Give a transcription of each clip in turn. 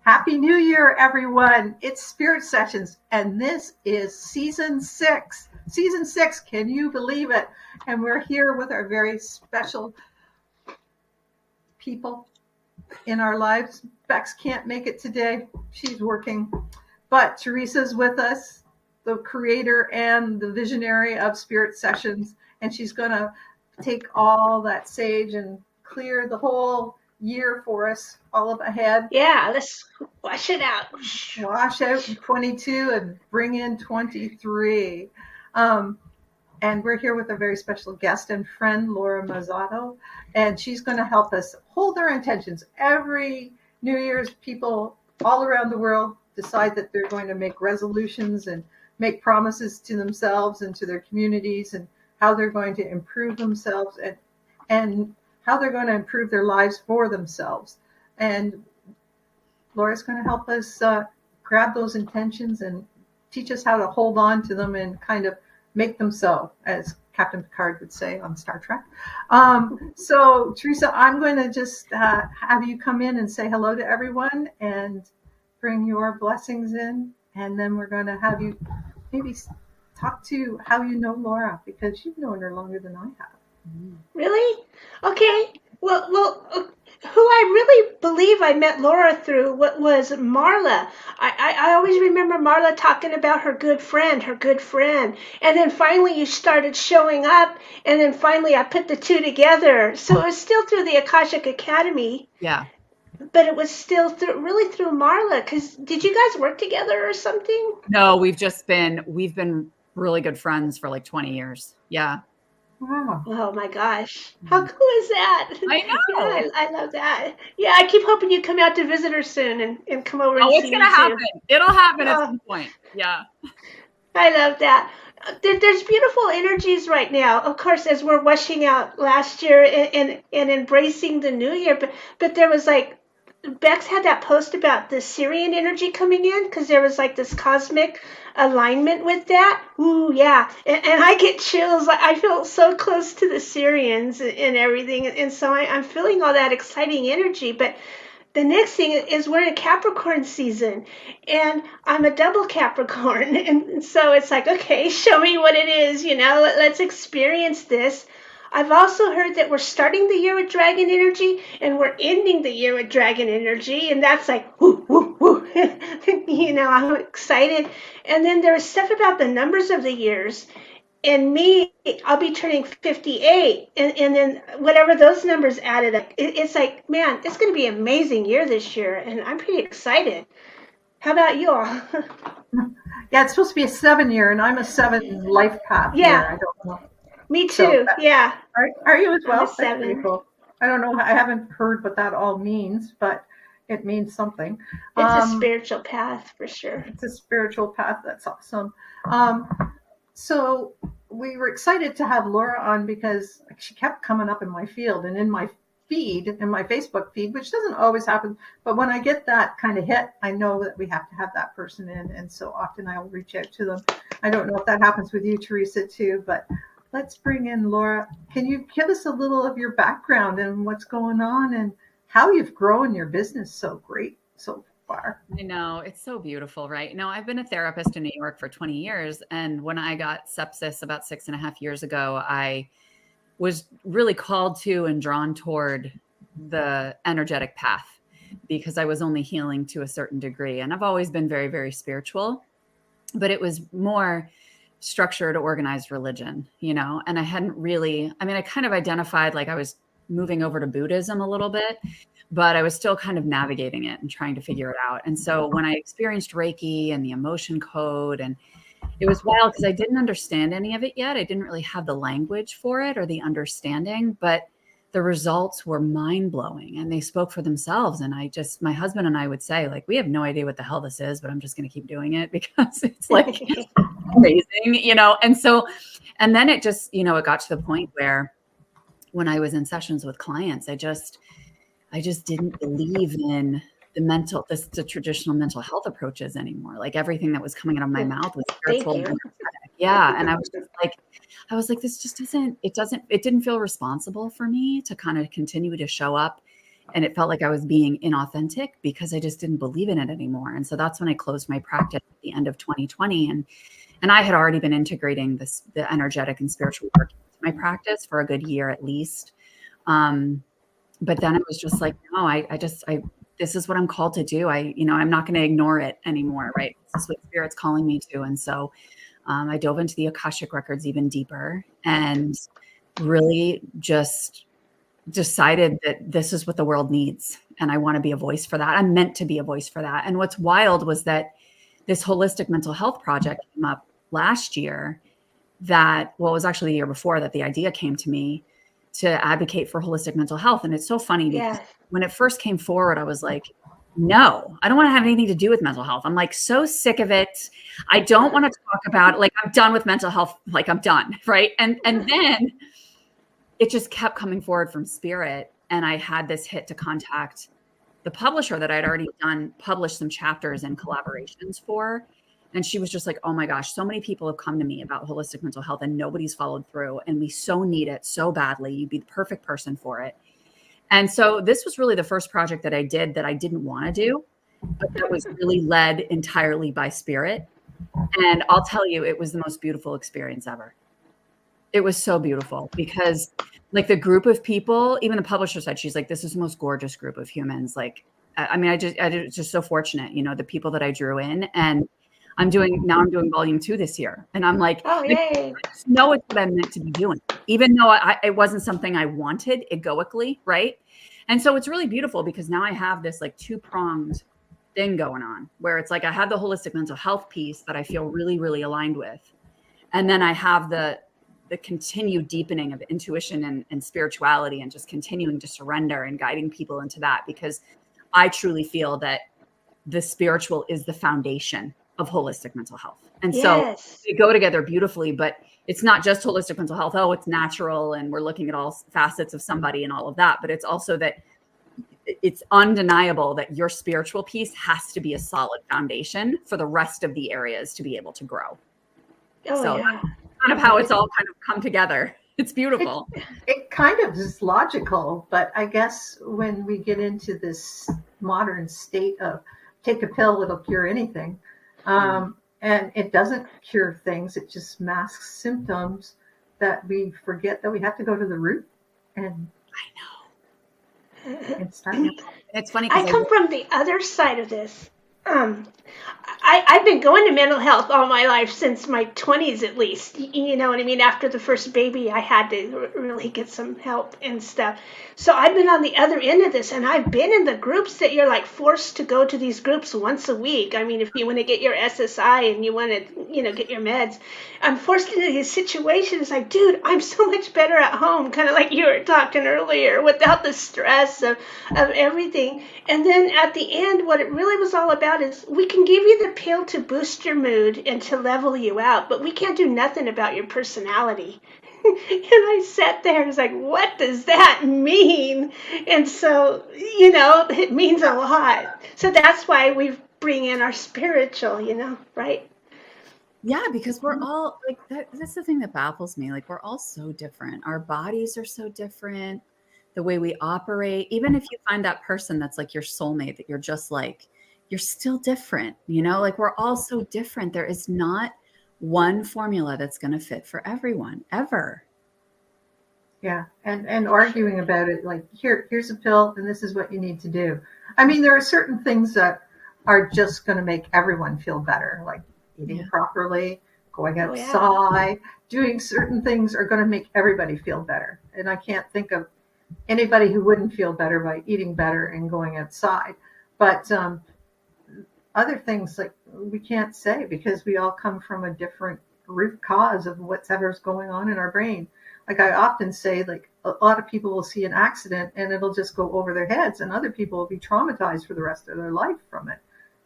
Happy New Year, everyone. It's Spirit Sessions, and this is season 6. Season 6, can you believe it? And we're here with our very special people in our lives. Bex can't make it today. She's working. But Teresa's with us, the creator and the visionary of Spirit Sessions, and she's going to take all that sage and clear the whole year for us all up ahead. Yeah, let's wash it out. Wash out 22 and bring in 23. And we're here with a very special guest and friend, Laura Mazzotta, and she's going to help us hold our intentions. Every New Year's, people all around the world decide that they're going to make resolutions and make promises to themselves and to their communities and how they're going to improve themselves and how they're going to improve their lives for themselves. And Laura's going to help us grab those intentions and teach us how to hold on to them and kind of make them so, as Captain Picard would say on Star Trek. So, Teresa, I'm going to just have you come in and say hello to everyone and bring your blessings in. And then we're going to have you maybe talk to how you know Laura, because you've known her longer than I have. Really? Okay. Well, who I really believe I met Laura through was Marla. I always remember Marla talking about her good friend. And then finally you started showing up, and then finally I put the two together. So it was still through the Akashic Academy. Yeah. But it was still through Marla. Because did you guys work together or something? No, we've been really good friends for like 20 years. Yeah. Wow. Oh my gosh. How cool is that? I know. Yeah, I love that. Yeah, I keep hoping you come out to visit her soon and come over and see it's going to happen. It'll happen at some point. Yeah. I love that. There's beautiful energies right now, of course, as we're washing out last year and embracing the new year. But there was like, Bex had that post about the Cerulean energy coming in, because there was like this cosmic alignment with that. Ooh, yeah. And I get chills. I feel so close to the Ceruleans and everything. And so I'm feeling all that exciting energy. But the next thing is we're in Capricorn season, and I'm a double Capricorn. And so it's like, okay, show me what it is, let's experience this. I've also heard that we're starting the year with dragon energy and we're ending the year with dragon energy. And that's like, whoo, whoo, whoo. I'm excited. And then there was stuff about the numbers of the years. And me, I'll be turning 58. And then whatever those numbers added up, it's like, man, it's going to be an amazing year this year. And I'm pretty excited. How about you all? Yeah, it's supposed to be a 7-year, and I'm a 7 life path. Yeah. Year. I don't know. Me too. Yeah. Are you as well? I'm a 7. That's pretty cool. I don't know. I haven't heard what that all means, but it means something. It's a spiritual path for sure. It's a spiritual path. That's awesome. So we were excited to have Laura on because she kept coming up in my field and in my feed, in my Facebook feed, which doesn't always happen. But when I get that kind of hit, I know that we have to have that person in. And so often I will reach out to them. I don't know if that happens with you, Teresa, too, but let's bring in Laura. Can you give us a little of your background and what's going on and how you've grown your business so great so far? I know. It's so beautiful, right? I've been a therapist in New York for 20 years. And when I got sepsis about 6.5 years ago, I was really called to and drawn toward the energetic path because I was only healing to a certain degree. And I've always been very, very spiritual, but it was more structured, organized religion, and I hadn't really, I kind of identified like I was moving over to Buddhism a little bit, but I was still kind of navigating it and trying to figure it out. And so when I experienced Reiki and the emotion code, and it was wild because I didn't understand any of it yet. I didn't really have the language for it or the understanding, but the results were mind blowing and they spoke for themselves. And my husband and I would say, like, we have no idea what the hell this is, but I'm just going to keep doing it because it's like amazing, and then it just, it got to the point where when I was in sessions with clients, I just didn't believe in the traditional mental health approaches anymore. Like everything that was coming out of my mouth was spiritual. Yeah. And I was like, this just it didn't feel responsible for me to kind of continue to show up And it felt like I was being inauthentic because I just didn't believe in it anymore. And so that's when I closed my practice at the end of 2020. And I had already been integrating the energetic and spiritual work into my practice for a good year at least. But then it was just like, no, this is what I'm called to do. I'm not going to ignore it anymore. Right. This is what Spirit's calling me to. And so I dove into the Akashic records even deeper and really just decided that this is what the world needs. And I want to be a voice for that. I'm meant to be a voice for that. And what's wild was that this holistic mental health project came up last year it was actually the year before that the idea came to me to advocate for holistic mental health. And it's so funny because when it first came forward, I was like, no, I don't want to have anything to do with mental health. I'm like so sick of it. I don't want to talk about it. Like, I'm done with mental health. Like, I'm done. Right. And then it just kept coming forward from Spirit. And I had this hit to contact the publisher that I'd already published some chapters and collaborations for. And she was just like, oh my gosh, so many people have come to me about holistic mental health and nobody's followed through. And we so need it so badly. You'd be the perfect person for it. And so this was really the first project that I did that I didn't want to do, but that was really led entirely by Spirit. And I'll tell you, it was the most beautiful experience ever. It was so beautiful because like the group of people, even the publisher said, she's like, this is the most gorgeous group of humans. Like, I mean, I just so fortunate, the people that I drew in, and I'm doing volume 2 this year. And I'm like, oh, yay. I just know it's what I'm meant to be doing, even though it wasn't something I wanted egoically. Right. And so it's really beautiful because now I have this like 2-pronged thing going on where it's like, I have the holistic mental health piece that I feel really, really aligned with. And then I have the continued deepening of intuition and spirituality and just continuing to surrender and guiding people into that, because I truly feel that the spiritual is the foundation of holistic mental health. And so they go together beautifully, but it's not just holistic mental health. Oh, it's natural. And we're looking at all facets of somebody and all of that. But it's also that it's undeniable that your spiritual piece has to be a solid foundation for the rest of the areas to be able to grow. That's kind of how it's all kind of come together. It's beautiful. It kind of is logical, but I guess when we get into this modern state of take a pill, it'll cure anything. And it doesn't cure things. It just masks symptoms that we forget that we have to go to the root. And I know. It's funny. I come from the other side of this. I've been going to mental health all my life since my 20s, at least. You know what I mean? After the first baby, I had to really get some help and stuff. So I've been on the other end of this, and I've been in the groups that you're like forced to go to these groups once a week. I mean, if you want to get your SSI and you want to, get your meds, I'm forced into these situations like, dude, I'm so much better at home, kind of like you were talking earlier, without the stress of everything. And then at the end, what it really was all about is we can give you the pill to boost your mood and to level you out, but we can't do nothing about your personality. And I sat there and was like, what does that mean? And so, it means a lot. So that's why we bring in our spiritual, right? Yeah, because we're all like, that's the thing that baffles me. Like, we're all so different. Our bodies are so different. The way we operate, even if you find that person that's like your soulmate that you're just like, you're still different, like we're all so different. There is not one formula that's going to fit for everyone ever. Yeah. And arguing about it, like, here's a pill and this is what you need to do. I mean, there are certain things that are just going to make everyone feel better, like eating properly, going outside, doing certain things are going to make everybody feel better. And I can't think of anybody who wouldn't feel better by eating better and going outside. But other things, like, we can't say because we all come from a different root cause of whatever's going on in our brain. Like, I often say, like, a lot of people will see an accident and it'll just go over their heads, and other people will be traumatized for the rest of their life from it,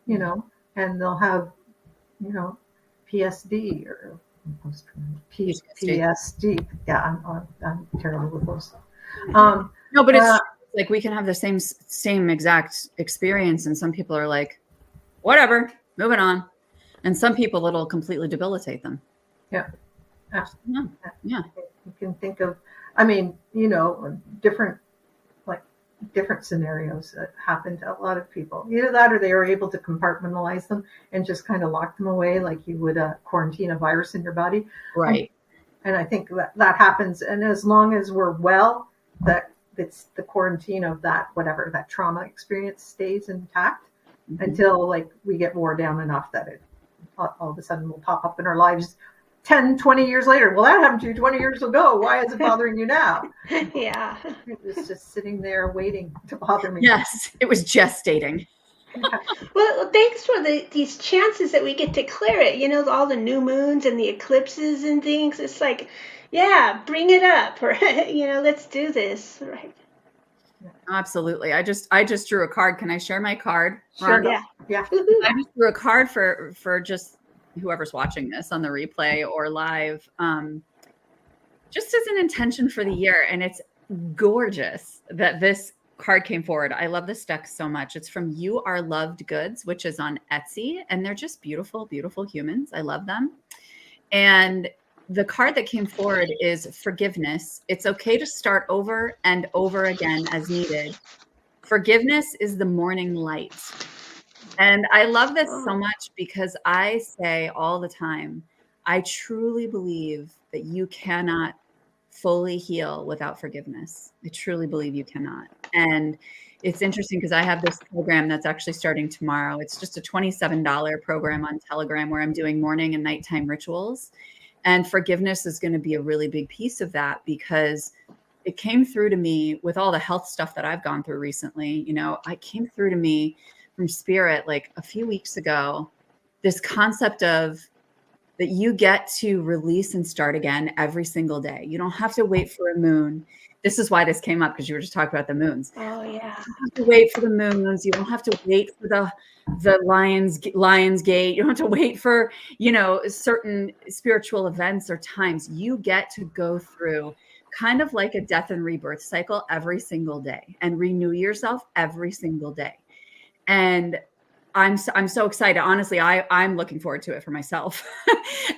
and they'll have, PSD or PTSD. Yeah, I'm terrible with those. No, but it's like we can have the same exact experience, and some people are like, whatever, moving on, and some people it'll completely debilitate them. Yeah. Yeah. You can think of, different, like, different scenarios that happen to a lot of people. Either that or they are able to compartmentalize them and just kind of lock them away like you would quarantine a virus in your body. Right. And I think that happens. And as long as we're well, that it's the quarantine of that, whatever, that trauma experience stays intact until like we get wore down enough that it all of a sudden will pop up in our lives 10, 20 years later. Well, that happened to you 20 years ago. Why is it bothering you now? Yeah. It was just sitting there waiting to bother me. Yes, it was gestating. Well, thanks for these chances that we get to clear it. You know, all the new moons and the eclipses and things. It's like, yeah, bring it up, right? You know, let's do this, right? Absolutely. I just drew a card. Can I share my card? Sure. Yeah. Yeah. I just drew a card for just whoever's watching this on the replay or live, just as an intention for the year. And it's gorgeous that this card came forward. I love this deck so much. It's from You Are Loved Goods, which is on Etsy, and they're just beautiful, beautiful humans. I love them. And the card that came forward is forgiveness. It's okay to start over and over again as needed. Forgiveness is the morning light. And I love this so much because I say all the time, I truly believe that you cannot fully heal without forgiveness. I truly believe you cannot. And it's interesting because I have this program that's actually starting tomorrow. It's just a $27 program on Telegram where I'm doing morning and nighttime rituals. And forgiveness is going to be a really big piece of that because it came through to me with all the health stuff that I've gone through recently. You know, I came through to me from spirit like a few weeks ago, this concept of that you get to release and start again every single day. You don't have to wait for a moon. This is why this came up because you were just talking about the moons. Oh yeah. You don't have to wait for the moons. You don't have to wait for the Lion's Gate. You don't have to wait for, you know, certain spiritual events or times. You get to go through kind of like a death and rebirth cycle every single day and renew yourself every single day. And I'm so excited. Honestly, I'm looking forward to it for myself.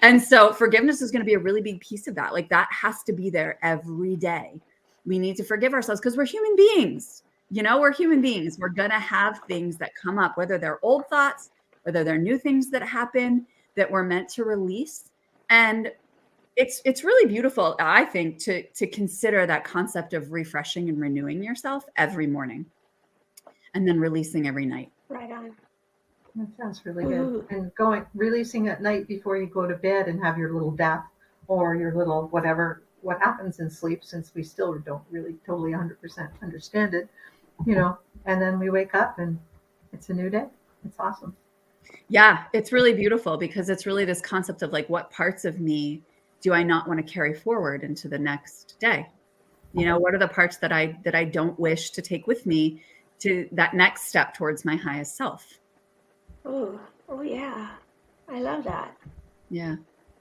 And so forgiveness is going to be a really big piece of that. Like that has to be there every day. We need to forgive ourselves because we're human beings. You know, we're human beings. We're going to have things that come up, whether they're old thoughts, whether they're new things that happen that we're meant to release. And it's really beautiful, I think, to consider that concept of refreshing and renewing yourself every morning and then releasing every night. Right on. That sounds really good. And releasing at night before you go to bed and have your little death or your little whatever, what happens in sleep, since we still don't really totally 100% understand it, you know, and then we wake up and it's a new day. It's awesome. Yeah, it's really beautiful because it's really this concept of like, what parts of me do I not want to carry forward into the next day? You know, what are the parts that I don't wish to take with me to that next step towards my highest self? Oh yeah. I love that. Yeah.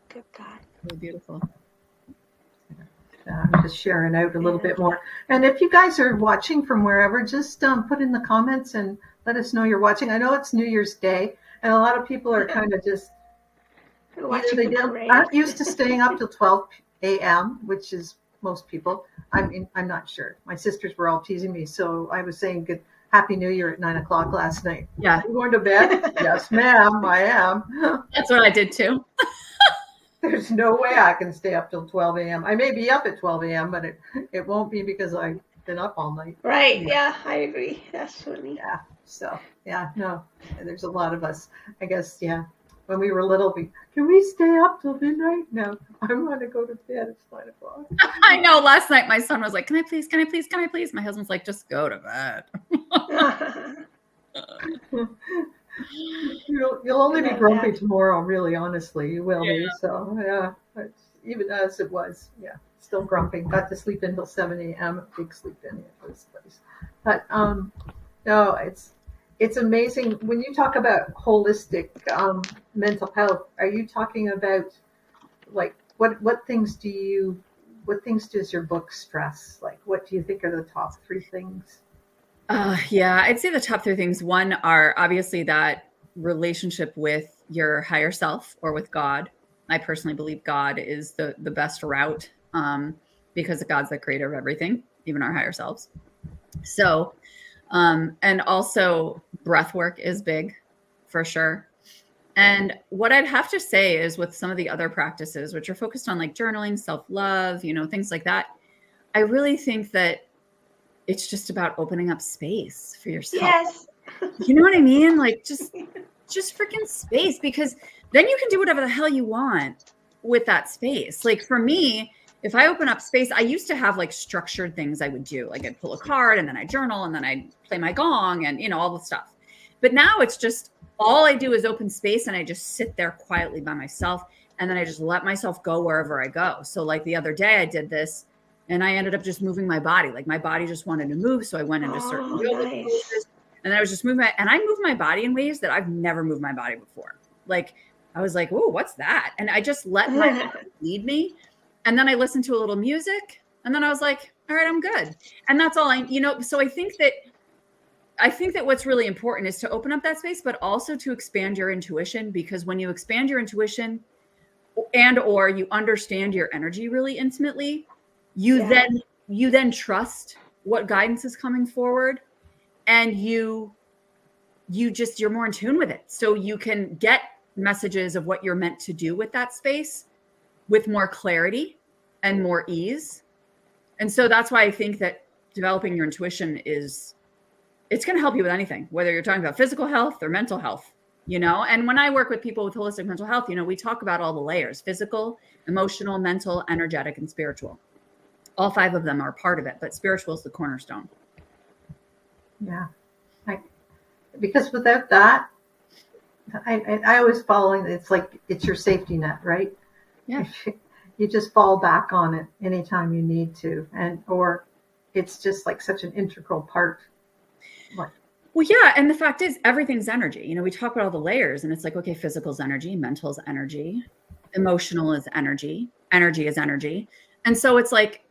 Good God. Really beautiful. I'm just sharing out a little bit more. And if you guys are watching from wherever, just put in the comments and let us know you're watching. I know it's New Year's Day, and a lot of people are kind of just aren't used to staying up till 12 a.m., which is most people. I mean, I'm not sure. My sisters were all teasing me, so I was saying Happy New Year at 9 o'clock last night. Yeah. Are you going to bed? Yes, ma'am, I am. That's what I did too. There's no way I can stay up till 12 a.m. I may be up at 12 a.m., but it won't be because I've been up all night. Right. Yeah, I agree. That's funny. Yeah. So, yeah, no, there's a lot of us, I guess, yeah. When we were little, can we stay up till midnight? No, I want to go to bed. It's 9 o'clock. I know. Last night, my son was like, can I please? My husband's like, just go to bed. You'll only be grumpy tomorrow, really, honestly. You will be. So, yeah, even as it was, yeah, still grumpy. Got to sleep until 7 a.m. Big sleep in this place. But, no, it's amazing. When you talk about holistic mental health, are you talking about, like, what things does your book stress? Like, what do you think are the top 3 things? Yeah, I'd say the top 3 things. One are obviously that relationship with your higher self or with God. I personally believe God is the best route because God's the creator of everything, even our higher selves. So, and also breath work is big for sure. And what I'd have to say is with some of the other practices, which are focused on like journaling, self-love, things like that, I really think that it's just about opening up space for yourself. Yes. You know what I mean? Like just freaking space, because then you can do whatever the hell you want with that space. Like for me, if I open up space, I used to have like structured things I would do. Like I'd pull a card and then I'd journal and then I'd play my gong and, all the stuff. But now it's just all I do is open space and I just sit there quietly by myself. And then I just let myself go wherever I go. So like the other day I did this and I ended up just moving my body. Like my body just wanted to move. So I went into certain yoga poses. And then I was just moving and I moved my body in ways that I've never moved my body before. Like I was like, oh, what's that? And I just let my body lead me. And then I listened to a little music and then I was like, all right, I'm good. And that's all so I think that what's really important is to open up that space, but also to expand your intuition, because when you expand your intuition or you understand your energy really intimately, you then trust what guidance is coming forward. And you're more in tune with it. So you can get messages of what you're meant to do with that space with more clarity and more ease. And so that's why I think that developing your intuition it's going to help you with anything, whether you're talking about physical health or mental health, And when I work with people with holistic mental health, we talk about all the layers: physical, emotional, mental, energetic, and spiritual. All 5 of them are part of it, but spiritual is the cornerstone. Yeah, because without that, I was following. It's like it's your safety net, right? Yeah, you just fall back on it anytime you need to, or it's just like such an integral part. Well, yeah, and the fact is, everything's energy. We talk about all the layers, and it's like, okay, physical is energy, mental is energy, emotional is energy is energy, and so it's like,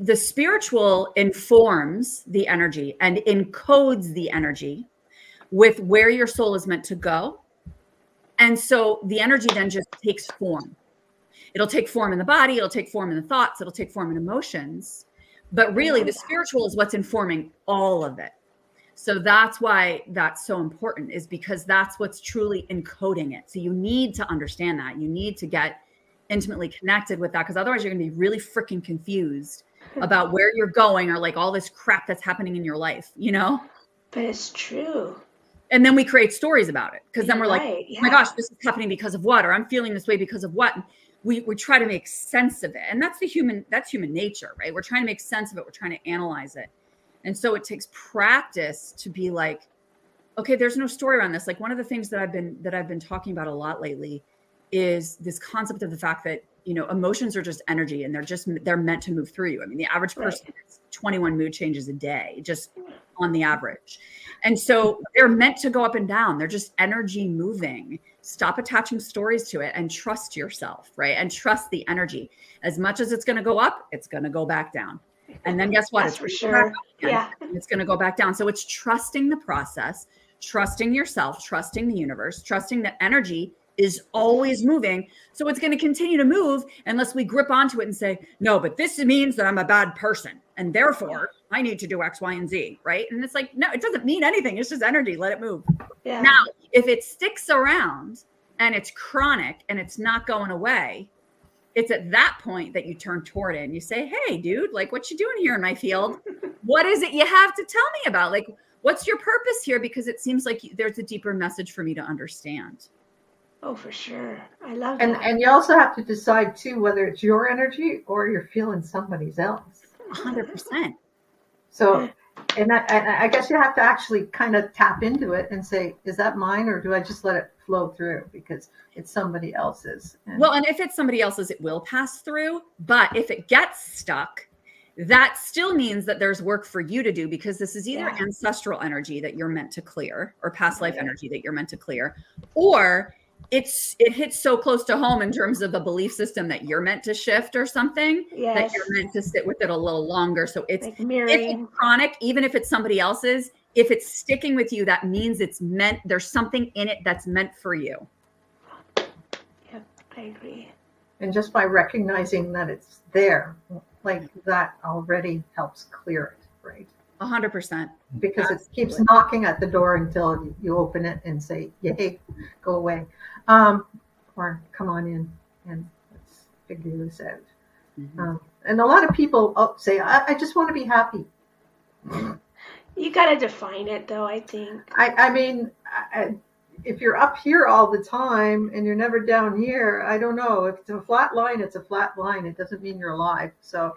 the spiritual informs the energy and encodes the energy with where your soul is meant to go. And so the energy then just takes form. It'll take form in the body. It'll take form in the thoughts. It'll take form in emotions. But really, the spiritual is what's informing all of it. So that's why that's so important, is because that's what's truly encoding it. So you need to understand that. You need to get intimately connected with that, because otherwise you're going to be really freaking confused about where you're going, or like all this crap that's happening in your life, But it's true. And then we create stories about it, because then we're like, yeah. oh my gosh, this is happening because of what, or I'm feeling this way because of what. And we try to make sense of it. And that's human nature, right? We're trying to make sense of it. We're trying to analyze it. And so it takes practice to be like, okay, there's no story around this. Like one of the things that I've been talking about a lot lately is this concept of the fact that, emotions are just energy, and they're meant to move through you. I mean, the average person has 21 mood changes a day, just on the average. And so they're meant to go up and down. They're just energy moving. Stop attaching stories to it and trust yourself, right? And trust the energy. As much as it's going to go up, it's going to go back down. And then guess what? That's for sure. Yeah. It's going to go back down. So it's trusting the process, trusting yourself, trusting the universe, trusting that energy is always moving. So it's going to continue to move unless we grip onto it and say, no, but this means that I'm a bad person, and therefore I need to do X, Y, and Z, right? And it's like, no, it doesn't mean anything. It's just energy. Let it move. Yeah. Now, if it sticks around and it's chronic and it's not going away, it's at that point that you turn toward it and you say, hey, dude, like, what you doing here in my field? What is it you have to tell me about? Like, what's your purpose here? Because it seems like there's a deeper message for me to understand. Oh, for sure. I love that. And you also have to decide too, whether it's your energy or you're feeling somebody else. 100%. So, and I guess you have to actually kind of tap into it and say, is that mine, or do I just let it flow through because it's somebody else's? And if it's somebody else's, it will pass through. But if it gets stuck, that still means that there's work for you to do, because this is either ancestral energy that you're meant to clear, or past life energy that you're meant to clear, or it hits so close to home in terms of a belief system that you're meant to shift or something, that you're meant to sit with it a little longer. So it's, like if it's chronic, even if it's somebody else's, if it's sticking with you, that means it's meant, there's something in it that's meant for you. Yep, I agree. And just by recognizing that it's there, like that already helps clear it, right? 100%. because it keeps Absolutely. knocking at the door until you open it and say, "Yay, go away," or "Come on in and let's figure this out." Mhm. And a lot of people say, "I just want to be happy." You got to define it, though, I think. I mean, if you're up here all the time and you're never down here, I don't know. If it's a flat line, it's a flat line. It doesn't mean you're alive. So,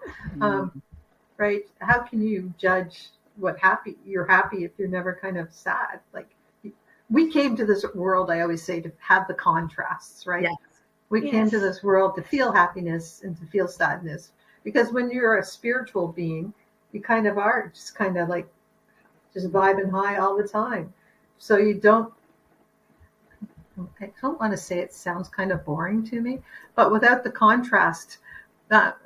right? How can you judge what you're happy if you're never kind of sad? Like, we came to this world, I always say, to have the contrasts, right? Yes. We came to this world to feel happiness and to feel sadness. Because when you're a spiritual being, you kind of are just kind of like just vibing high all the time. So I don't want to say it sounds kind of boring to me, but without the contrast,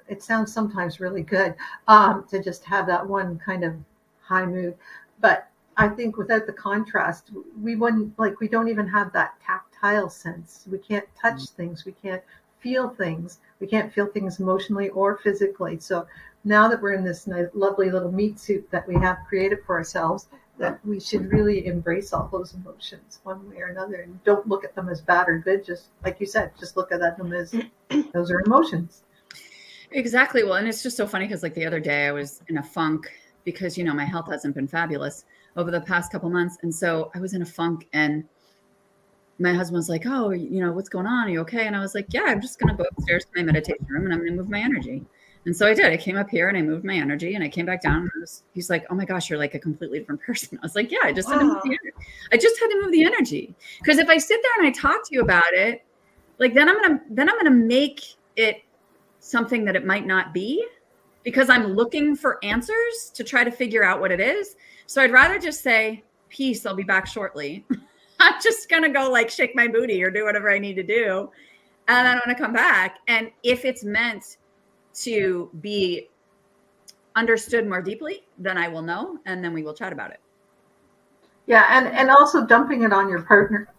it sounds sometimes really good to just have that one kind of high mood. But I think without the contrast, we don't even have that tactile sense. We can't touch things. We can't feel things. We can't feel things emotionally or physically. So now that we're in this lovely little meat suit that we have created for ourselves, that we should really embrace all those emotions one way or another and don't look at them as bad or good. Just like you said, just look at them as those are emotions. Exactly. Well, and it's just so funny because like the other day I was in a funk because, my health hasn't been fabulous over the past couple months. And so I was in a funk and my husband was like, "Oh, what's going on? Are you okay?" And I was like, "Yeah, I'm just going to go upstairs to my meditation room and I'm going to move my energy." And so I did. I came up here and I moved my energy and I came back down. And he's like, "Oh my gosh, you're like a completely different person." I was like, "Yeah, I just had to move the energy. I just had to move the energy." Because if I sit there and I talk to you about it, like then I'm gonna make it something that it might not be because I'm looking for answers to try to figure out what it is. So I'd rather just say, "Peace, I'll be back shortly." I'm just going to go like shake my booty or do whatever I need to do. And then I'm going to come back. And if it's meant to be understood more deeply, then I will know. And then we will chat about it. Yeah. And also dumping it on your partner,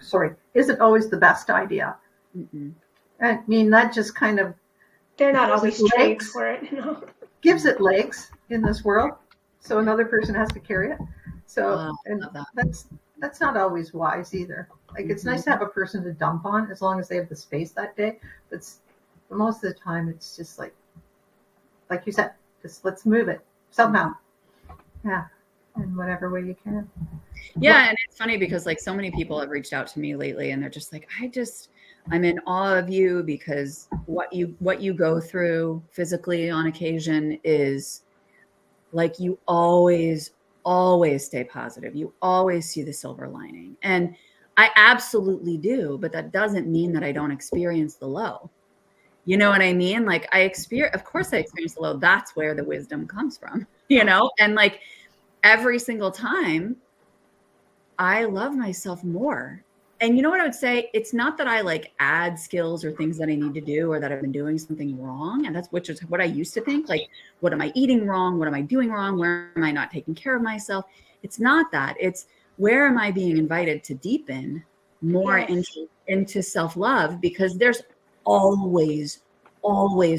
isn't always the best idea. Mm-mm. I mean, that just kind of, they're not always trained for it. Gives it legs in this world. So another person has to carry it. So, and that's not always wise either. Like it's nice to have a person to dump on as long as they have the space that day. But most of the time, it's just like you said, just let's move it somehow. Yeah, in whatever way you can. Yeah, and it's funny because like so many people have reached out to me lately, and they're just like, I'm in awe of you because what you go through physically on occasion is like you always stay positive. You always see the silver lining. And I absolutely do, but that doesn't mean that I don't experience the low. You know what I mean? Like of course I experience the low. That's where the wisdom comes from, and like every single time I love myself more. And you know what I would say? It's not that I like add skills or things that I need to do or that I've been doing something wrong. And which is what I used to think. Like, what am I eating wrong? What am I doing wrong? Where am I not taking care of myself? It's not that. It's where am I being invited to deepen more into self-love? Because there's always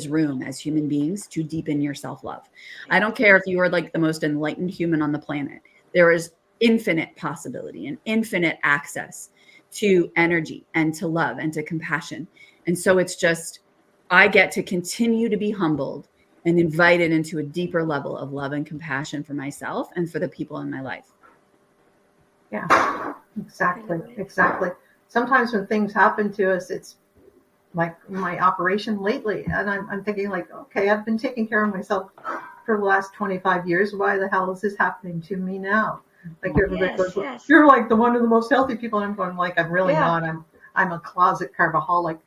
room as human beings to deepen your self-love. I don't care if you are like the most enlightened human on the planet. There is infinite possibility and infinite access to energy and to love and to compassion. And so it's just, I get to continue to be humbled and invited into a deeper level of love and compassion for myself and for the people in my life. Yeah, exactly. Sometimes when things happen to us, it's like my operation lately. And I'm thinking like, okay, I've been taking care of myself for the last 25 years. Why the hell is this happening to me now? Like everybody goes, you're like one of the most healthy people. And I'm going like, I'm really not. I'm a closet carbaholic.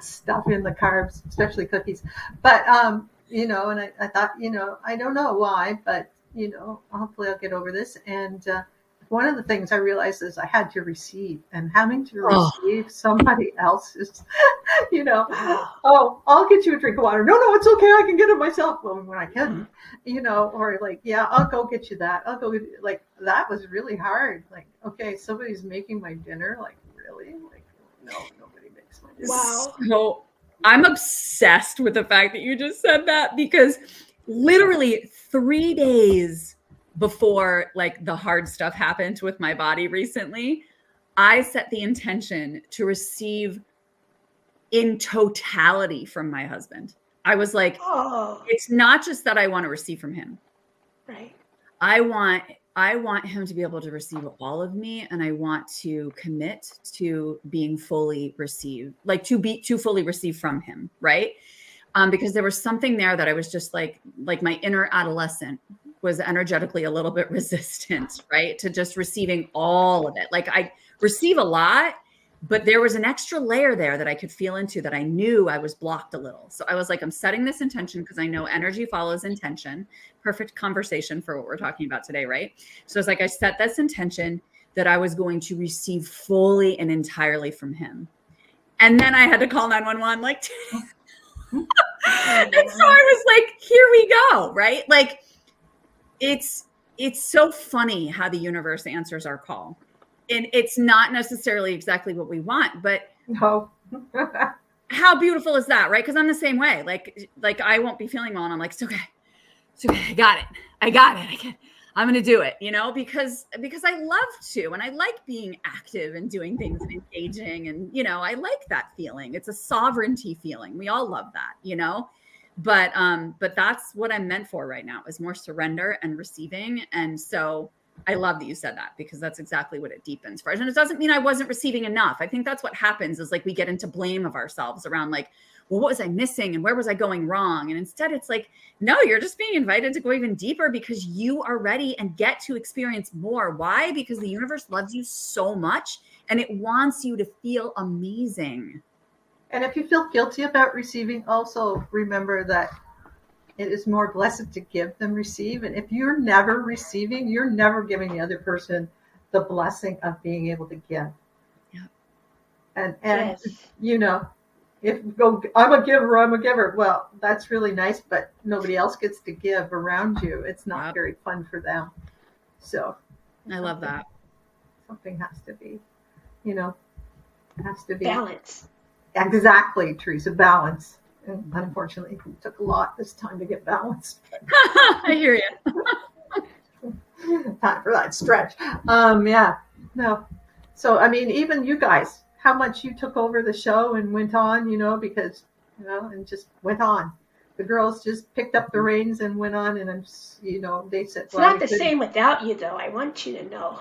Stuff in the carbs, especially cookies. But and I thought, I don't know why, but hopefully I'll get over this. And one of the things I realized is I had to receive, and having to receive somebody else's, I'll get you a drink of water. No, it's okay. I can get it myself. Well, when I couldn't, or like, I'll go get you that. I'll go like, that was really hard. Like, okay, somebody's making my dinner. Like, really? Like, no, nobody makes my dinner. Wow. So I'm obsessed with the fact that you just said that because literally 3 days before like the hard stuff happened with my body recently, I set the intention to receive in totality from my husband. I was like, it's not just that I want to receive from him. Right. I want him to be able to receive all of me, and I want to commit to being fully received, like to fully receive from him, right? Because there was something there that I was just like my inner adolescent was energetically a little bit resistant, right? To just receiving all of it. Like I receive a lot, but there was an extra layer there that I could feel into that I knew I was blocked a little. So I was like, I'm setting this intention because I know energy follows intention. Perfect conversation for what we're talking about today, right? So it's like I set this intention that I was going to receive fully and entirely from him. And then I had to call 911 like and so I was like, here we go, right? Like it's so funny how the universe answers our call. And it's not necessarily exactly what we want, but no. How beautiful is that, right? Because I'm the same way. Like I won't be feeling well, and I'm like, it's okay, I got it. I'm gonna do it, because I love to, and I like being active and doing things and engaging, and I like that feeling. It's a sovereignty feeling. We all love that, But that's what I'm meant for right now is more surrender and receiving, and so. I love that you said that because that's exactly what it deepens for us. And it doesn't mean I wasn't receiving enough. I think that's what happens is like we get into blame of ourselves around like, well, what was I missing and where was I going wrong? And instead it's like, no, you're just being invited to go even deeper because you are ready and get to experience more. Why? Because the universe loves you so much and it wants you to feel amazing. And if you feel guilty about receiving, also remember that it is more blessed to give than receive. And if you're never receiving, you're never giving the other person the blessing of being able to give. Yeah. And yes. If you go, I'm a giver. Well, that's really nice, but nobody else gets to give around you. It's not very fun for them. So I love that. Something has to be, it has to be balance. Exactly, Teresa, balance. And unfortunately, it took a lot this time to get balanced. I hear you. Time for that stretch. Yeah. No. So, I mean, even you guys, how much you took over the show and went on, because, and just went on. The girls just picked up the reins and went on, and they said, it's not the same without you, though. I want you to know.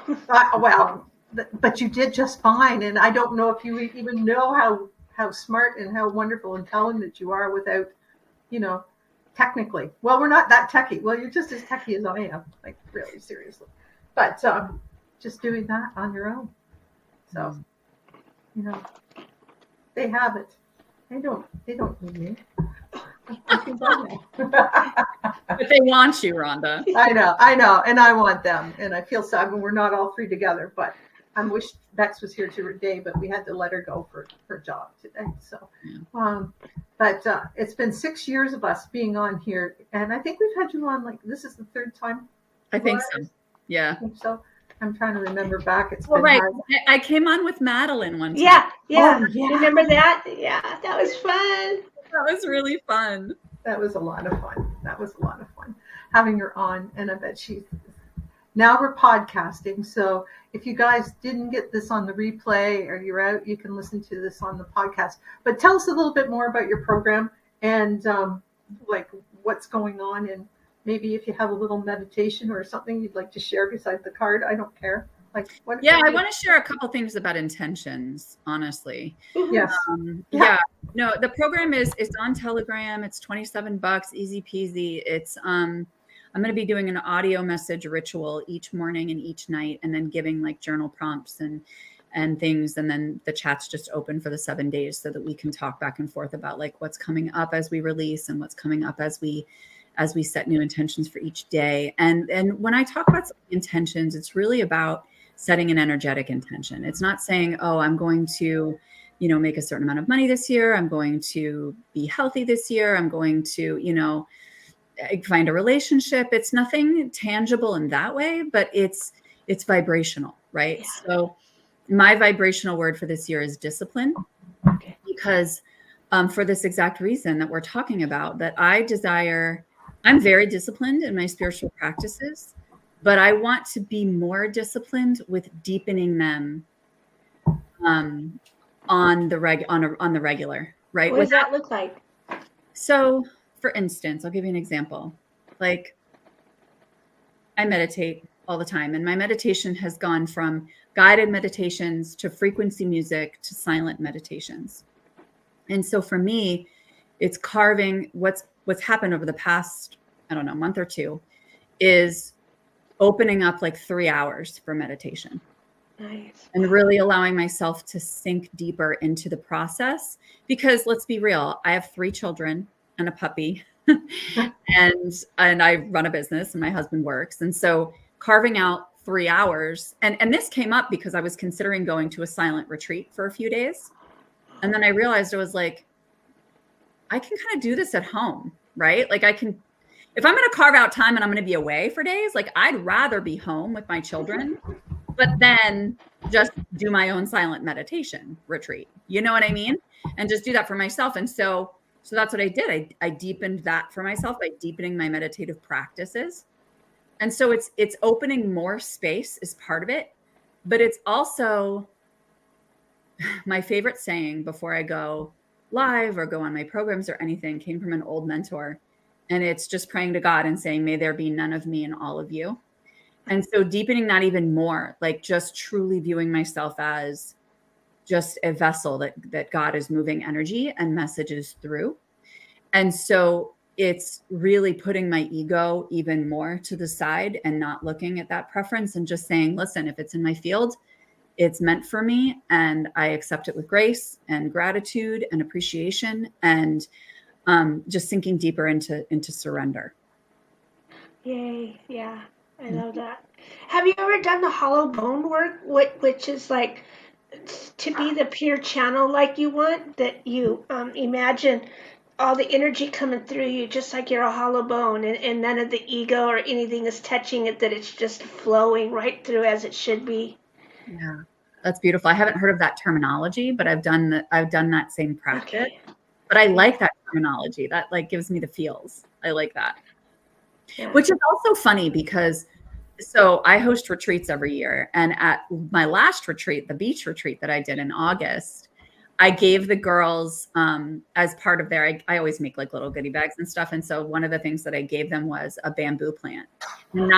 But you did just fine. And I don't know if you even know how smart and how wonderful and talented you are without, technically. Well, we're not that techie. Well, you're just as techie as I am, like really seriously. But just doing that on your own. So, they have it. They don't need me. But they want you, Rhonda. I know. And I want them. And I feel sad when we're not all three together, but I wish Bex was here today, but we had to let her go for her job today. So, but it's been 6 years of us being on here, and I think we've had you on this is the third time. I think so. Yeah. I think so. I'm trying to remember back. It's been hard. I came on with Madeline one time. Yeah. Oh, yeah. Remember that? Yeah, that was fun. That was really fun. That was a lot of fun. Having her on, and I bet now we're podcasting, so if you guys didn't get this on the replay or you're out, you can listen to this on the podcast. But tell us a little bit more about your program and what's going on, and maybe if you have a little meditation or something you'd like to share beside the card. I don't care. I want to share a couple things about intentions, honestly. Yes. No, the program is on Telegram. It's $27, easy peasy. It's I'm going to be doing an audio message ritual each morning and each night, and then giving journal prompts and things. And then the chat's just open for the 7 days so that we can talk back and forth about what's coming up as we release and what's coming up as we set new intentions for each day. And when I talk about intentions, it's really about setting an energetic intention. It's not saying, oh, I'm going to, make a certain amount of money this year. I'm going to be healthy this year. I'm going to, find a relationship. It's nothing tangible in that way, but it's vibrational, right? Yeah. So my vibrational word for this year is discipline, because for this exact reason that we're talking about, that I'm I'm very disciplined in my spiritual practices, but I want to be more disciplined with deepening them on the regular, right? What does that look like? So, for instance, I'll give you an example. Like, I meditate all the time, and my meditation has gone from guided meditations to frequency music to silent meditations. And so for me, it's carving what's happened over the past, I don't know, month or two, is opening up like 3 hours for meditation. Nice. And really allowing myself to sink deeper into the process, because let's be real, I have 3 children and a puppy and I run a business and my husband works. And so carving out 3 hours, and this came up because I was considering going to a silent retreat for a few days. And then I realized I was like, I can kind of do this at home, right? Like I can, if I'm going to carve out time and I'm going to be away for days, like I'd rather be home with my children, but then just do my own silent meditation retreat. You know what I mean? And just do that for myself. And so that's what I did. I deepened that for myself by deepening my meditative practices. And so it's opening more space is part of it, but it's also my favorite saying before I go live or go on my programs or anything came from an old mentor. And it's just praying to God and saying, may there be none of me and all of you. And so deepening that even more, like just truly viewing myself as just a vessel that God is moving energy and messages through. And so it's really putting my ego even more to the side and not looking at that preference and just saying, listen, if it's in my field, it's meant for me, and I accept it with grace and gratitude and appreciation, and just sinking deeper into surrender. Yay. Yeah. I love that. Have you ever done the hollow bone work, which is like to be the pure channel like you want, that you imagine all the energy coming through you just like you're a hollow bone, and none of the ego or anything is touching it, that it's just flowing right through as it should be? Yeah, that's beautiful. I haven't heard of that terminology, but I've done that same practice. Okay. But I like that terminology. That like gives me the feels. I like that. Yeah. Which is also funny because so I host retreats every year, and at my last retreat, the beach retreat that I did in August, I gave the girls as part of their, I always make like little goodie bags and stuff. And so one of the things that I gave them was a bamboo plant. And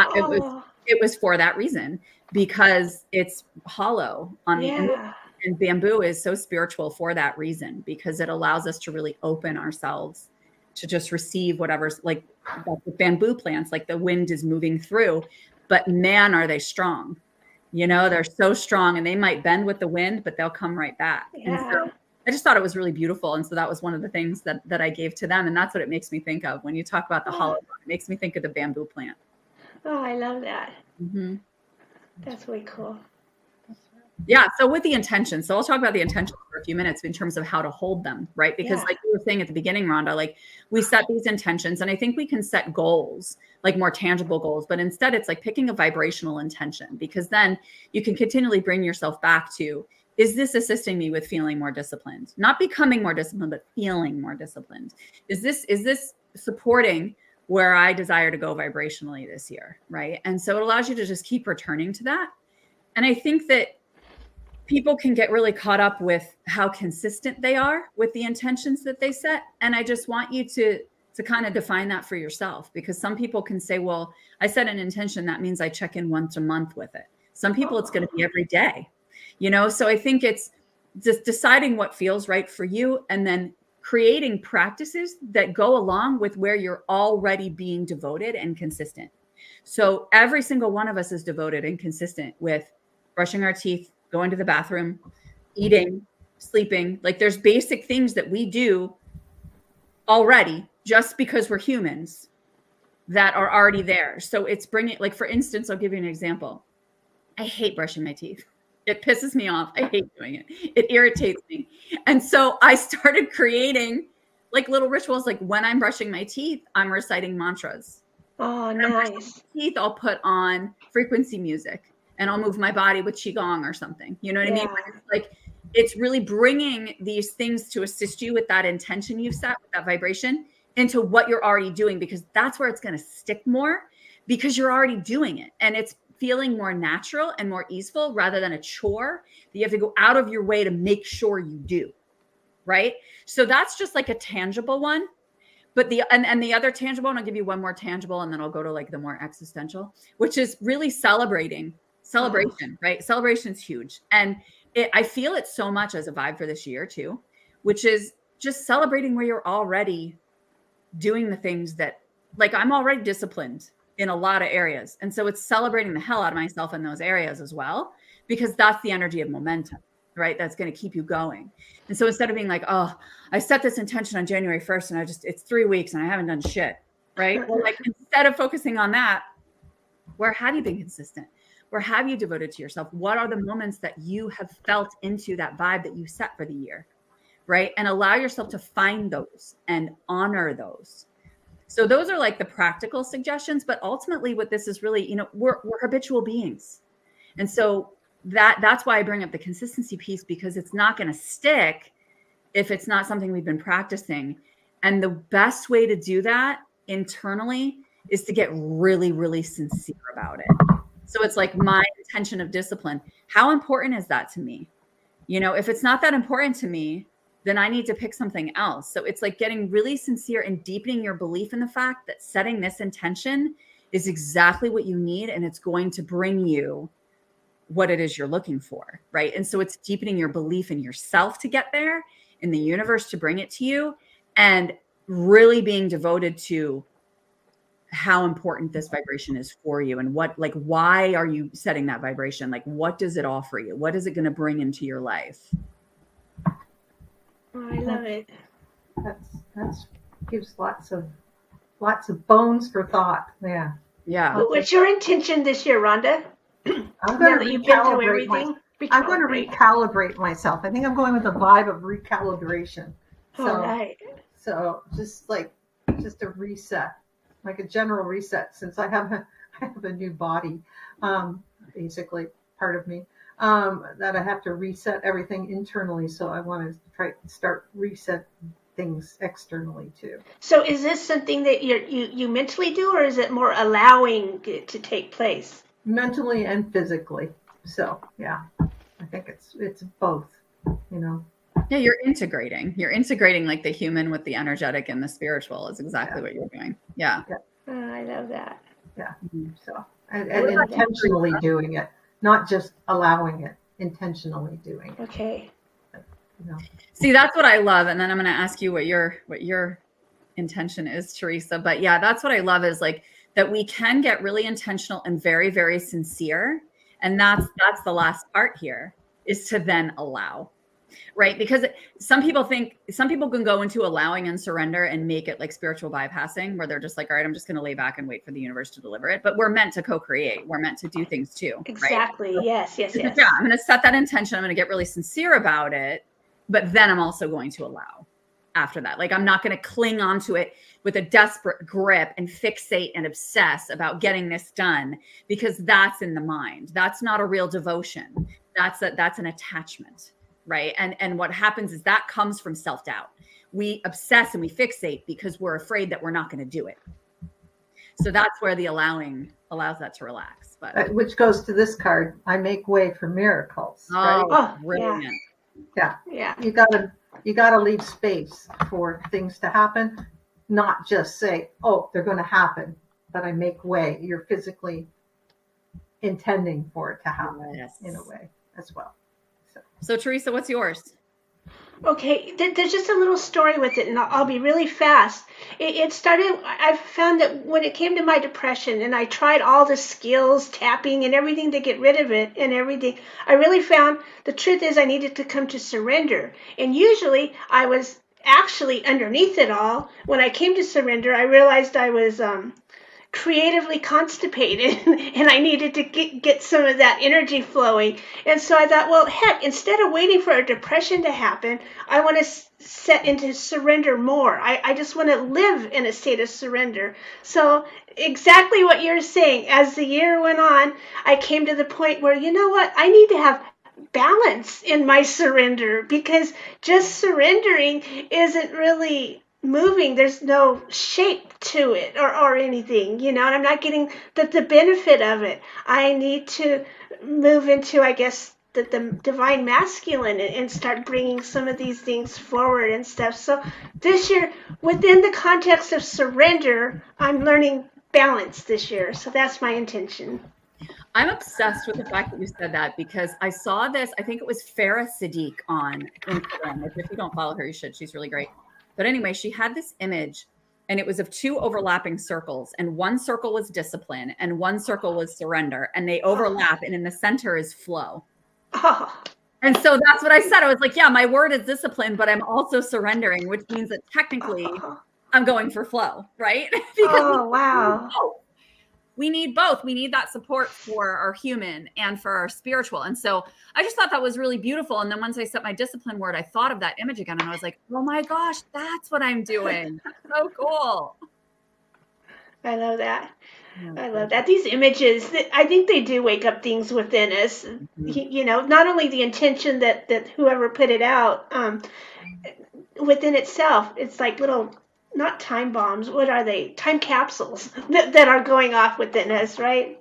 it was for that reason, because it's hollow on the end. And bamboo is so spiritual for that reason, because it allows us to really open ourselves to just receive whatever's like the bamboo plants, like the wind is moving through, but man, are they strong. You know, they're so strong, and they might bend with the wind, but they'll come right back. Yeah. And so I just thought it was really beautiful. And so that was one of the things that I gave to them. And that's what it makes me think of when you talk about the hollow bone. It makes me think of the bamboo plant. Oh, I love that. Mm-hmm. That's way cool. Yeah. So with the intention, so I'll talk about the intention for a few minutes in terms of how to hold them, right? Because like you were saying at the beginning, Rhonda, like we set these intentions, and I think we can set goals, like more tangible goals, but instead it's like picking a vibrational intention, because then you can continually bring yourself back to, is this assisting me with feeling more disciplined? Not becoming more disciplined, but feeling more disciplined. Is this supporting where I desire to go vibrationally this year, right? And so it allows you to just keep returning to that. And I think that people can get really caught up with how consistent they are with the intentions that they set. And I just want you to kind of define that for yourself, because some people can say, well, I set an intention, that means I check in once a month with it. Some people, it's going to be every day, you know? So I think it's just deciding what feels right for you, and then creating practices that go along with where you're already being devoted and consistent. So every single one of us is devoted and consistent with brushing our teeth, going to the bathroom, eating, sleeping. Like there's basic things that we do already just because we're humans that are already there. So it's bringing, like, for instance, I'll give you an example. I hate brushing my teeth. It pisses me off. I hate doing it. It irritates me. And so I started creating like little rituals. Like when I'm brushing my teeth, I'm reciting mantras. Oh, nice. Teeth, I'll put on frequency music. And I'll move my body with Qigong or something. You know what I mean? It's like, it's really bringing these things to assist you with that intention you've set, with that vibration, into what you're already doing, because that's where it's going to stick more, because you're already doing it and it's feeling more natural and more easeful rather than a chore that you have to go out of your way to make sure you do. Right. So that's just like a tangible one. But the other tangible, and I'll give you one more tangible, and then I'll go to like the more existential, which is really celebration, right? Celebration's huge. And I feel it so much as a vibe for this year too, which is just celebrating where you're already doing the things that, like, I'm already disciplined in a lot of areas. And so it's celebrating the hell out of myself in those areas as well, because that's the energy of momentum, right? That's going to keep you going. And so instead of being like, oh, I set this intention on January 1st and it's 3 weeks and I haven't done shit, right? Well, like, instead of focusing on that, where have you been consistent? Where have you devoted to yourself? What are the moments that you have felt into that vibe that you set for the year, right? And allow yourself to find those and honor those. So those are like the practical suggestions, but ultimately what this is really, we're habitual beings. And so that's why I bring up the consistency piece, because it's not going to stick if it's not something we've been practicing. And the best way to do that internally is to get really, really sincere about it. So it's like my intention of discipline. How important is that to me? If it's not that important to me, then I need to pick something else. So it's like getting really sincere and deepening your belief in the fact that setting this intention is exactly what you need, and it's going to bring you what it is you're looking for, right? And so it's deepening your belief in yourself to get there, in the universe to bring it to you, and really being devoted to how important this vibration is for you, and why are you setting that vibration? Like, what does it offer you? What is it going to bring into your life? Oh, I love it. That's gives lots of bones for thought. Yeah. Yeah. What's your intention this year, Rhonda? I'm going to recalibrate. I'm going to recalibrate myself. I think I'm going with a vibe of recalibration. All right. So just a reset, like a general reset, since I have a new body, basically part of me, that I have to reset everything internally. So I want to try to start reset things externally too. So is this something that you mentally do, or is it more allowing it to take place? Mentally and physically. So yeah, I think it's both, Yeah, you're integrating like the human with the energetic and the spiritual is exactly what you're doing. Yeah. Oh, I love that. Yeah. So and intentionally doing it, not just allowing it, intentionally doing it. Okay. See, that's what I love. And then I'm going to ask you what your intention is, Teresa. But yeah, that's what I love, is like that we can get really intentional and very, very sincere. And that's the last part here, is to then allow, right? Because some people can go into allowing and surrender and make it like spiritual bypassing, where they're just like, all right, I'm just going to lay back and wait for the universe to deliver it. But we're meant to co-create. We're meant to do things too. Exactly. Right? Yes. Yeah, I'm going to set that intention. I'm going to get really sincere about it. But then I'm also going to allow after that. Like, I'm not going to cling onto it with a desperate grip and fixate and obsess about getting this done, because that's in the mind. That's not a real devotion. That's an attachment, right? And what happens is that comes from self-doubt. We obsess and we fixate because we're afraid that we're not going to do it. So that's where the allowing allows that to relax. But which goes to this card. I make way for miracles. Oh, right? brilliant. Yeah. You gotta leave space for things to happen, not just say, oh, they're going to happen, but I make way. You're physically intending for it to happen in a way as well. So Teresa, what's yours? Okay, there's just a little story with it, and I'll be really fast. It started, I found that when it came to my depression, and I tried all the skills, tapping and everything to get rid of it and everything, I really found the truth is I needed to come to surrender. And usually I was actually underneath it all. When I came to surrender, I realized I was creatively constipated and I needed to get some of that energy flowing. And so I thought, well, heck, instead of waiting for a depression to happen, I want to set into surrender more. I just want to live in a state of surrender. So exactly what you're saying, as the year went on, I came to the point where, you know what, I need to have balance in my surrender, because just surrendering isn't really moving. There's no shape to it or anything, and I'm not getting the benefit of it. I need to move into, I guess, the divine masculine and start bringing some of these things forward and stuff. So this year, within the context of surrender, I'm learning balance this year. So that's my intention. I'm obsessed with the fact that you said that, because I saw this, I think it was Farah Sadiq on Instagram. If you don't follow her, you should. She's really great. But anyway, she had this image, and it was of two overlapping circles, and one circle was discipline and one circle was surrender, and they overlap, and in the center is flow. Oh. And so that's what I said. I was like, yeah, my word is discipline, but I'm also surrendering, which means that technically I'm going for flow, right? Because wow. We need both. We need that support for our human and for our spiritual. And so I just thought that was really beautiful. And then once I set my discipline word, I thought of that image again, and I was like, oh my gosh, that's what I'm doing. So cool. I love that. I love that. These images, I think they do wake up things within us. Mm-hmm. Not only the intention that whoever put it out, within itself, it's like little, not time bombs. What are they? Time capsules that are going off within us, right?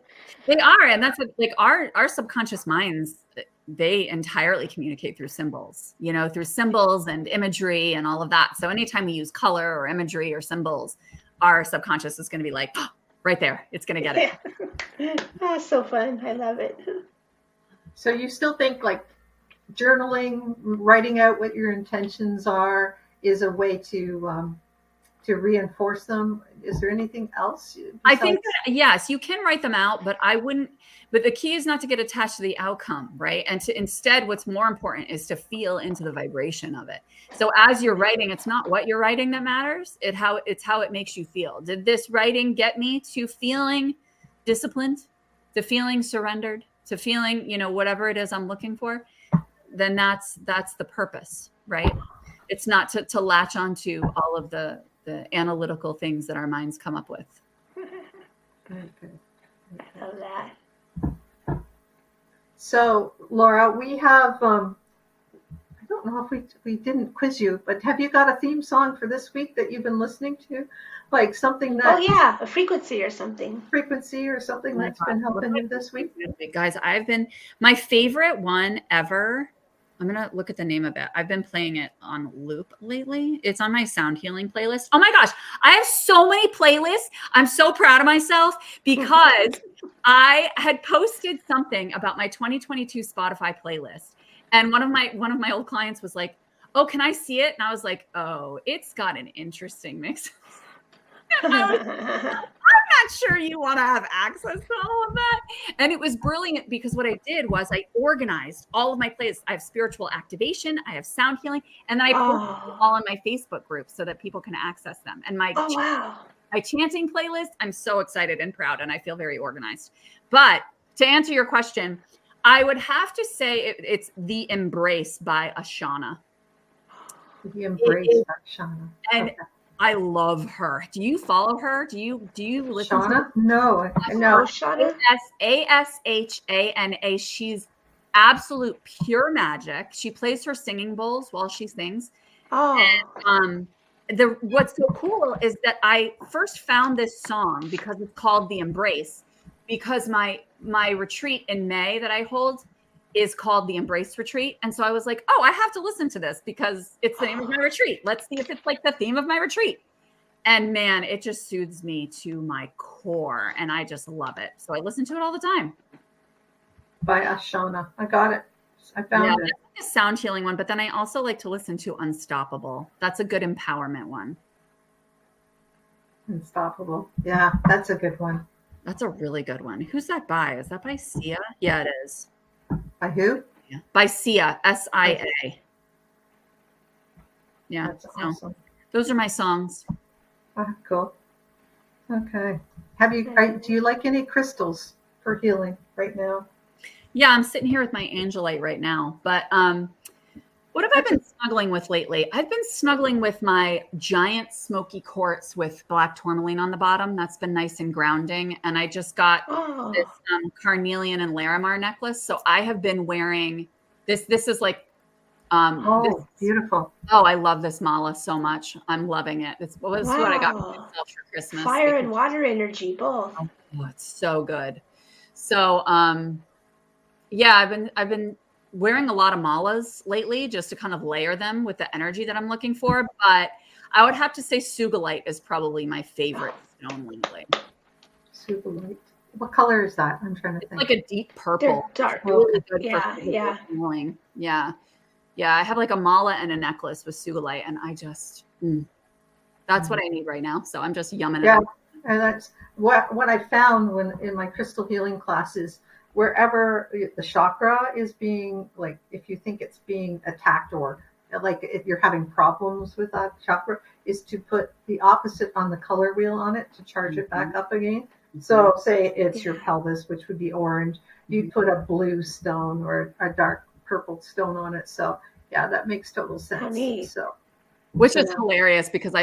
They are. And that's like our subconscious minds, they entirely communicate through symbols, through symbols and imagery and all of that. So anytime we use color or imagery or symbols, our subconscious is going to be like, oh, right there, it's going to get it. Oh, so fun. I love it. So you still think like journaling, writing out what your intentions are is a way to reinforce them? Is there anything else? I think that, yes, you can write them out, but but the key is not to get attached to the outcome, right? And to instead, what's more important is to feel into the vibration of it. So as you're writing, it's not what you're writing that matters. It's how it makes you feel. Did this writing get me to feeling disciplined, to feeling surrendered, to feeling, whatever it is I'm looking for? Then that's the purpose, right? It's not to latch onto all of the analytical things that our minds come up with. I love that. So, Laura, we have, I don't know if we didn't quiz you, but have you got a theme song for this week that you've been listening to? Like something that... Oh, yeah, a frequency or something. Frequency or something that's been helping you this week? Guys, my favorite one ever, I'm going to look at the name of it. I've been playing it on loop lately. It's on my sound healing playlist. Oh my gosh. I have so many playlists. I'm so proud of myself because I had posted something about my 2022 Spotify playlist. And one of my old clients was like, oh, can I see it? And I was like, oh, it's got an interesting mix. I'm not sure you want to have access to all of that. And it was brilliant because what I did was I organized all of my playlists. I have spiritual activation, I have sound healing, and then I posted them all on my Facebook group so that people can access them. And my chanting playlist, I'm so excited and proud, and I feel very organized. But to answer your question, I would have to say it's The Embrace by Ashana. The Embrace by Ashana. And I love her. Do you follow her? Do you listen to her? No. Shana? Ashana. She's absolute pure magic. She plays her singing bowls while she sings. Oh. And, what's so cool is that I first found this song because it's called The Embrace, because my retreat in May that I hold is called the Embrace Retreat. And so I was like, oh, I have to listen to this because it's the name of my retreat. Let's see if it's like the theme of my retreat. And man, it just soothes me to my core. And I just love it. So I listen to it all the time. By Ashana. I got it. I found it. That's a sound healing one. But then I also like to listen to Unstoppable. That's a good empowerment one. Unstoppable. Yeah, that's a good one. That's a really good one. Who's that by? Is that by Sia? Yeah, it is. By who? Yeah. By Sia, SIA. Yeah. That's awesome. Those are my songs. Cool. Okay. Do you like any crystals for healing right now? Yeah, I'm sitting here with my angelite right now. But what have I been snuggling with lately? I've been snuggling with my giant smoky quartz with black tourmaline on the bottom. That's been nice and grounding. And I just got this carnelian and larimar necklace. So I have been wearing this. This is like Beautiful. Oh, I love this mala so much. I'm loving it. This was what I got for myself for Christmas. Fire and water energy, both. Oh, it's so good. So, yeah, I've been wearing a lot of malas lately just to kind of layer them with the energy that I'm looking for. But I would have to say Sugilite is probably my favorite stone lately. Sugilite. What color is that? I'm trying to think. Like a deep purple. They're dark. Really good Yeah, for yeah. healing. Yeah. Yeah. I have like a mala and a necklace with Sugilite, and I just, that's what I need right now. So I'm just yumming it up. And that's what I found when in my crystal healing classes, wherever the chakra is being, like, if you think it's being attacked, or like if you're having problems with that chakra, is to put the opposite on the color wheel on it to charge it back up again. So say it's your pelvis, which would be orange, you put a blue stone or a dark purple stone on it. So yeah, that makes total sense. So, which is hilarious because I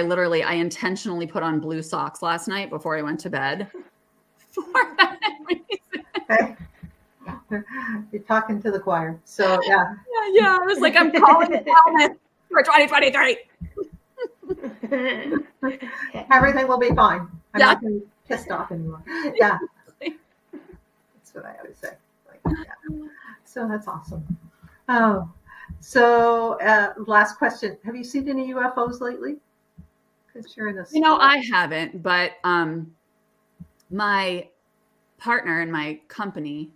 intentionally put on blue socks last night before I went to bed. For that reason. Okay. You're talking to the choir. So yeah. Yeah. I was like, I'm calling it wellness for 2023. Everything will be fine. I'm not going to be pissed off anymore. Yeah. That's what I always say. Like, yeah. So that's awesome. Oh, so last question. Have you seen any UFOs lately? Because you're in this. I haven't, but my partner in my company,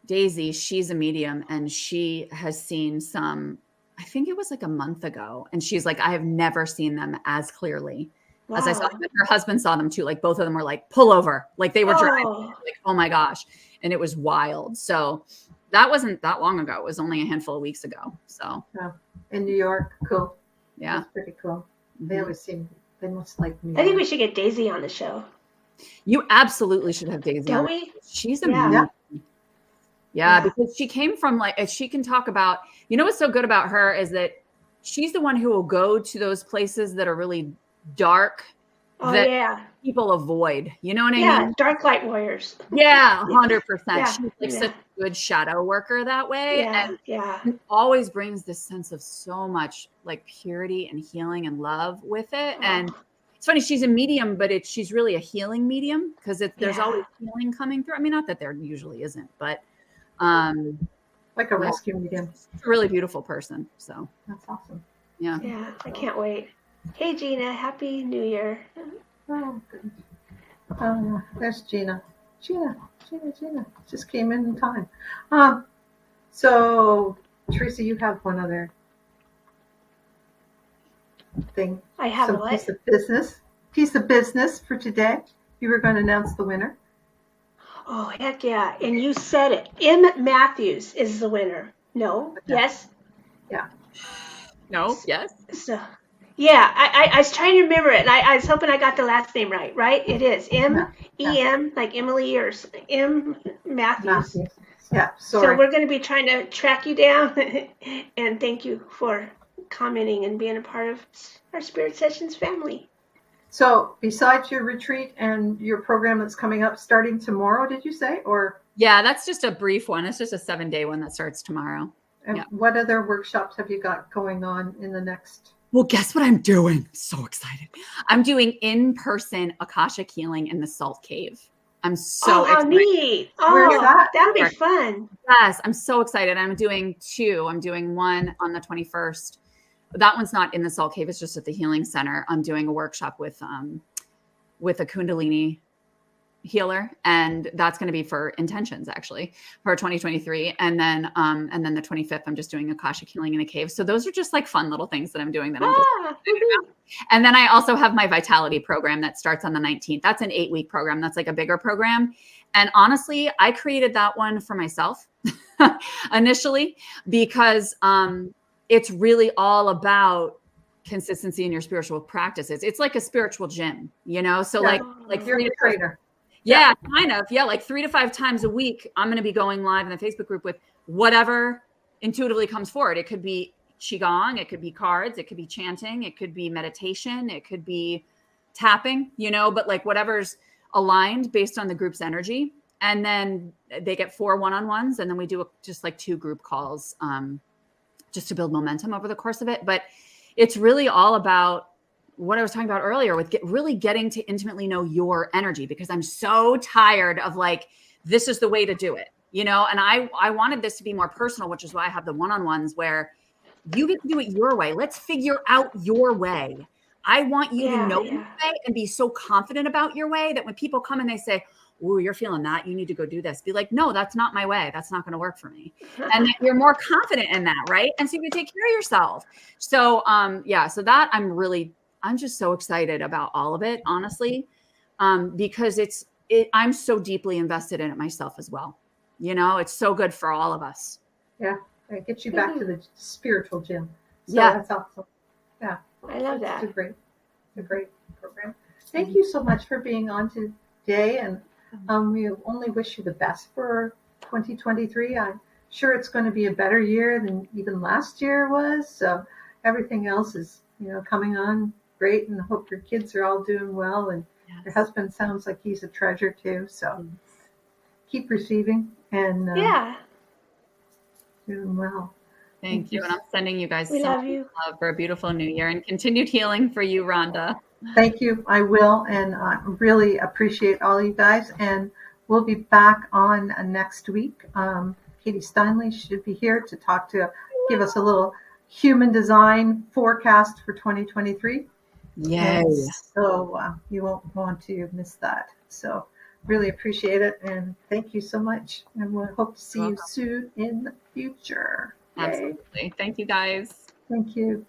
Daisy, she's a medium, and she has seen some, I think it was like a month ago. And she's like, I have never seen them as clearly as I saw them. Her husband saw them too. Like both of them were like, pull over. Like they were driving. Like, oh my gosh. And it was wild. So that wasn't that long ago. It was only a handful of weeks ago. So in New York. Cool. Yeah. That's pretty cool. They always seem, they must like me. I think we should get Daisy on the show. You absolutely should have Daisy on. Don't we? She's amazing. Yeah, because she came from she can talk about, what's so good about her is that she's the one who will go to those places that are really dark that people avoid. You know what I mean? Yeah, dark light warriors. Yeah, 100%. Yeah. She's like such a good shadow worker that way. Yeah, and always brings this sense of so much like purity and healing and love with it. And it's funny, she's a medium, but she's really a healing medium because there's always healing coming through. I mean, not that there usually isn't, but like a rescue medium. She's a really beautiful person. So that's awesome. Yeah. Yeah, I can't wait. Hey Gina, Happy New Year. Oh, good. Oh, there's Gina. Gina just came in time. So Teresa, you have one other thing. I have some piece of business for today. You were going to announce the winner. Oh, heck yeah. And you said it. M. Matthews is the winner. No? Yes? Yeah. No? Yes? So, yeah, I was trying to remember it. And I was hoping I got the last name right? It is. M-E-M, like Emily, or M. Matthews. Yeah, sorry. So we're going to be trying to track you down. And thank you for commenting and being a part of our Spirit Sessions family. So besides your retreat and your program that's coming up starting tomorrow, did you say? Or yeah, that's just a brief one. It's just a 7-day one that starts tomorrow. And what other workshops have you got going on in the next? Well, guess what I'm doing? I'm so excited. I'm doing in-person Akashic healing in the Salt Cave. I'm so excited. Oh, neat. Where's that? That'll be fun. Yes, I'm so excited. I'm doing 2. I'm doing one on the 21st. That one's not in the Salt Cave. It's just at the Healing Center. I'm doing a workshop with a Kundalini healer, and that's going to be for intentions actually for 2023. And then the 25th, I'm just doing Akashic healing in a cave. So those are just like fun little things that I'm doing that I'm just excited about. And then I also have my Vitality program that starts on the 19th. That's an 8-week program. That's like a bigger program. And honestly, I created that one for myself initially because it's really all about consistency in your spiritual practices. It's like a spiritual gym, So like you're a trainer. Yeah, kind of. Yeah, like 3 to 5 times a week, I'm going to be going live in the Facebook group with whatever intuitively comes forward. It could be Qigong, it could be cards, it could be chanting, it could be meditation, it could be tapping, but like whatever's aligned based on the group's energy. And then they get 4 one-on-ones, and then we do just like 2 group calls just to build momentum over the course of it. But it's really all about what I was talking about earlier with really getting to intimately know your energy, because I'm so tired of like, this is the way to do it, and I wanted this to be more personal, which is why I have the one-on-ones where you get to do it your way. Let's figure out your way. I want you to know your way and be so confident about your way that when people come and they say, "Ooh, you're feeling that, you need to go do this," be like, "No, that's not my way. That's not going to work for me." And that you're more confident in that, right? And so you can take care of yourself. So, so that I'm just so excited about all of it, honestly, because I'm so deeply invested in it myself as well. It's so good for all of us. Yeah, it gets you back to the spiritual gym. So yeah, that's awesome. Yeah, I love that. It's a great program. Thank you so much for being on today, and we only wish you the best for 2023. I'm sure it's going to be a better year than even last year was. So everything else is, coming on great, and I hope your kids are all doing well, and your husband sounds like he's a treasure too. So keep receiving and doing well. Thank you. And I'm sending you guys We so love much you. love for a beautiful new year and continued healing for you, Rhonda. Thank you. I will. And I really appreciate all you guys. And we'll be back on next week. Katie Steinley should be here to give us a little human design forecast for 2023. Yay. And so you won't want to miss that. So really appreciate it. And thank you so much. And we'll hope to see you soon in the future. Absolutely. Thank you, guys. Thank you.